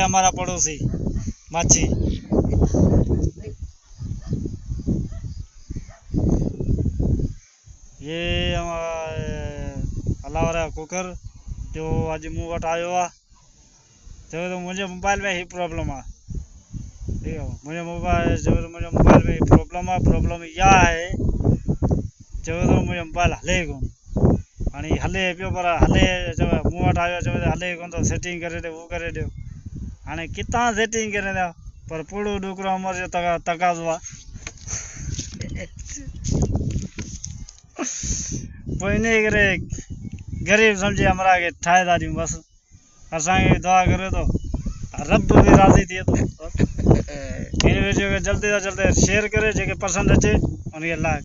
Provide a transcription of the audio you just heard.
हमारा पड़ोसी माची। ये हलावरा कुकर जो आज मूं वट आयो आ तो मुझे मोबाइल में ही प्रॉब्लम आ। ठीक है, मुझे मोबाइल में ही प्रॉब्लम आ। प्रॉब्लम या है जो मुझे मोबाइल हले कोन हाणे हले पियो पर हले जो मूं वट आयो जो हले कोन तो सेटिंग करे दे वो करे दो। हाणे कितां सेटिंग करे दे पर पूरो डुकरो अमर जो तकाज़ो आ। पोइ इन करे गरीब समझी हमरा के ठाहे था ॾियूं बस। असांखे दुआ करे तो रब भी राज़ी थिए तो। इन वीडियो खे जल्दी सां जल्दी शेयर करे जेके पसंदि अचे उनखे लाइक।